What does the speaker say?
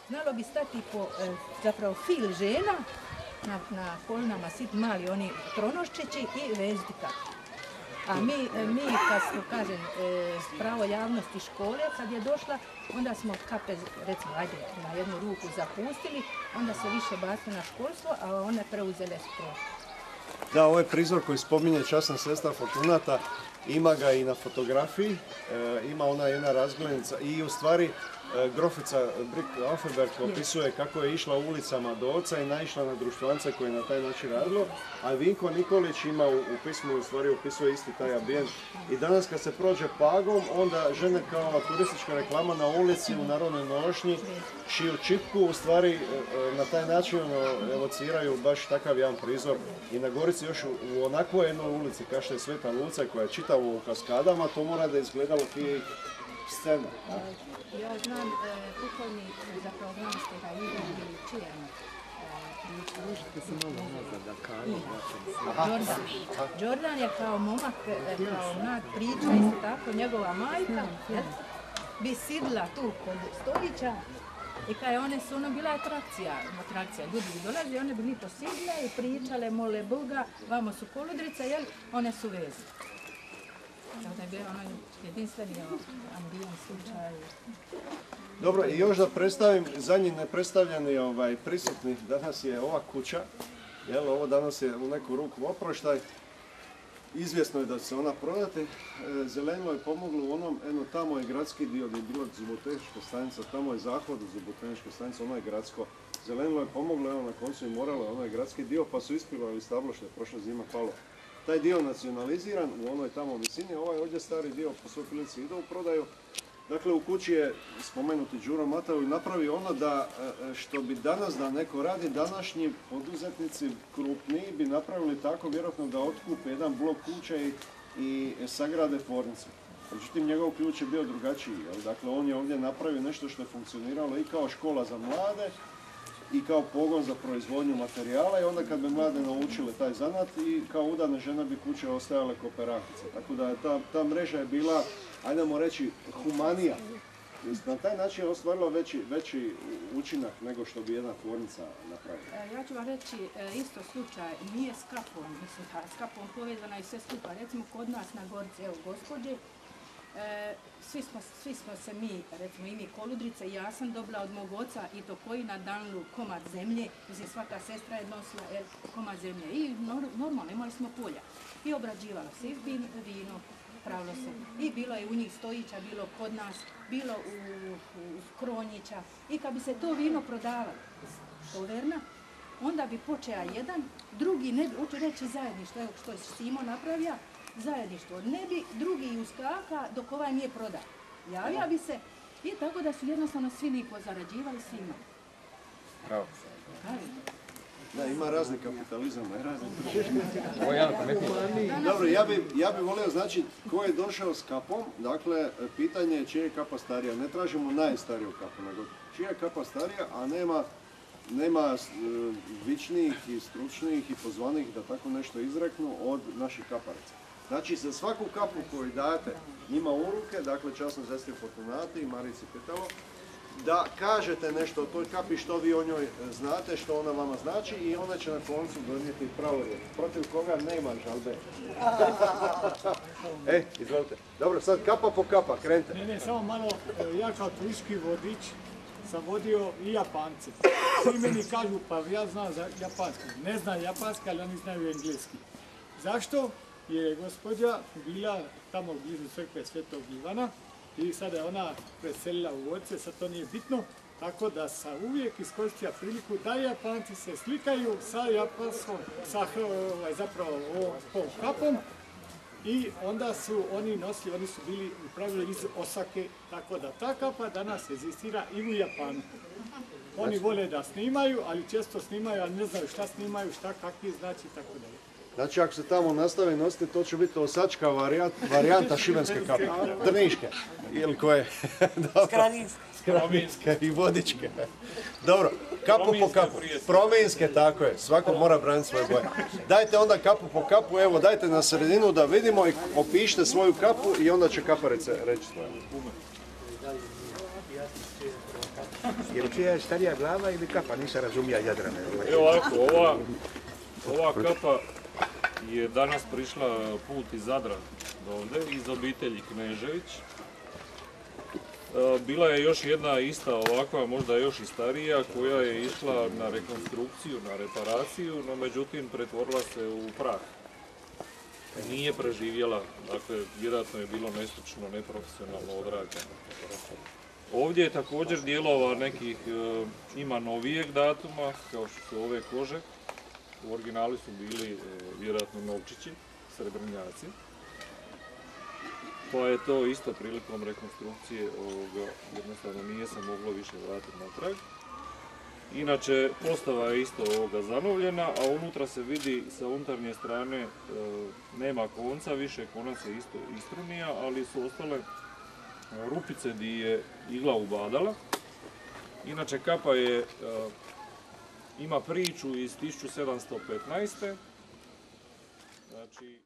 znalo bi stati po zapravo fil žena, na kolinama sit mali oni tronoščići i vezati kapu. A mi kad smo, kažem, pravo javnosti škole, kad je došla, onda smo kape, recimo, ajde, na jednu ruku zapustili, onda se više bacili na školstvo, a one preuzele sport. Da, ovaj prizor koji spominje časna sestra Fortunata, ima ga i na fotografiji, ima ona jedna razglednica i u stvari grofica Brik Aufenberg opisuje kako je išla ulicama do oca i naišla na društvance koje je na taj način radilo, a Vinko Nikolić ima u pismu, u stvari opisuje isti taj ambijent. I danas kad se prođe Pagom, onda žene kao turistička reklama na ulici u narodnoj nošnji šiju čipku, u stvari na taj način evociraju baš takav jedan prizor. I na Gorici još u onakvoj jednoj ulici kao što je Sveta Luca koja je čitavo u kaskadama, to mora da je izgledalo tih scena. Ja znam, pokojni, zapravo znam ste ga Igor Čijan. Jordan je kao momak, kao mlad priča, isto tako, njegova majka bi sidla tu kod Stojića i kada one su ono bila atrakcija, ljudi bi dolazi, one bi ni to sidle i pričale, mole Boga, vamo su koludrice, jel, one su veze. Da je bio onaj jedinstveni ambijent slučaj. Dobro, i još da predstavim zadnji nepredstavljeni prisutni, danas je ova kuća, jel, ovo danas je u neku ruku oproštaj, izvjesno je da će se ona prodati, Zelenilo je pomoglo u onom, tamo je gradski dio gdje je bila zubotehnička stanica, tamo je zahod u zubotehnička stanica, ono je gradsko. Zelenilo je pomoglo, evo na koncu je moralo, ono je gradski dio, pa su ispivali stablo što je prošla zima palo. Taj dio nacionaliziran u onoj tamo visini, ovaj ovdje stari dio po svoj prilici ide u prodaju. Dakle, u kući je spomenuti Đuro Matao i napravi ono da, što bi danas da neko radi, današnji poduzetnici krupniji bi napravili tako vjerojatno da otkupe jedan blok kuće i sagrade tvornicu. Međutim, njegov ključ je bio drugačiji. Dakle, on je ovdje napravio nešto što je funkcioniralo i kao škola za mlade, i kao pogon za proizvodnju materijala i onda kad bi mlade naučile taj zanat i kao udane žene bi kuće ostajale kooperakice. Tako da je ta mreža je bila, ajdemo reći, humanija. Na taj način je ostvarila veći učinak nego što bi jedna tvornica napravila. Ja ću vam reći isto slučaj, nije s kapom, mislim, s kapom povezana i sve skupa. Recimo kod nas na Gorici, evo gospođe, svi smo se mi, recimo i mi koludrice, ja sam dobila od mog oca i to koji na danu komad zemlje, mislim svaka sestra je nosila komad zemlje i normalno imali smo polja i obrađivalo se i vino, pravilo se i bilo je u njih Stojića, bilo kod nas, bilo u Kronjića i kad bi se to vino prodavalo iz toverna, onda bi počeo jedan, drugi, ne bi, hoću reći zajedništvo, evo što je Simo napravio, zajedništvo. Ne bi drugi uskaka dok ovaj nije prodan. Javija bi se i tako da su jednostavno svi ni pozarađivali svima. Bravo. Da, ima razni kapitalizam, ne razni. Dobro, ja bi volio znači ko je došao s kapom, dakle, pitanje je čija je kapa starija. Ne tražimo najstariju kapu, nego čija je kapa starija, a nema vičnijih i stručnijih i pozvanih da tako nešto izreknu od naših kaparaca. Znači, za svaku kapu koju date njima u ruke, dakle časno sestri Fortunati i Marici Petalo, da kažete nešto o toj kapi, što vi o njoj znate, što ona vama znači i ona će na koncu donijeti pravorijek. Protiv koga nema žalbe. Izvolite. Dobro, sad kapa po kapa, krenite. Ne, samo malo, ja kao turistički vodič sam vodio i Japance. Svi meni kažu, pa ja znam za japanski. Ne znam japanski, ali oni znaju engleski. Zašto? Je gospođa bila tamo blizu crkve Svetog Ivana i sada je ona preselila u Vodce, sad to nije bitno, tako da sam uvijek iskoristio priliku da Japanci se slikaju sa japanskom, sa zapravo ovom kapom i onda su oni nosili, oni su bili u pravilu iz Osake, tako da ta kapa danas egzistira i u Japanu. Oni vole da snimaju, ali često snimaju, ali ne znaju šta snimaju, šta kakvi znači, tako dalje. Znači, ako se tamo nastavi nositi, to će biti osačka varijanta šibenske kape. Drniške. Ili koje? Skradinske i vodičke. Dobro, kapu po kapu. Prominske, tako je. Svako mora braniti svoje boje. Dajte onda kapu po kapu, evo dajte na sredinu da vidimo i opišite svoju kapu i onda će kaparice reći svoje. Jer čija je starija glava ili kapa, nisam razumija Jadrane. Evo ovako, ova kapa je danas prišla put iz Zadra do ovdje, iz obitelji Knežević. Bila je još jedna ista ovakva, možda još i starija, koja je išla na rekonstrukciju, na reparaciju, no međutim pretvorila se u prah. Nije preživjela, dakle vjerojatno je bilo nestručno, neprofesionalno odrađeno. Ovdje je također dijelova nekih, ima novijeg datuma, kao što su ove kože. U originalu su bili vjerojatno novčići, srebrnjaci. Pa je to isto prilikom rekonstrukcije jednostavno nije se moglo više vratiti natrag. Inače, postava je isto zanovljena, a unutra se vidi sa unutarnje strane nema konca, više konac je isto istrunija, ali su ostale rupice gdje je igla ubadala. Inače, kapa ima priču iz 1715. Znači,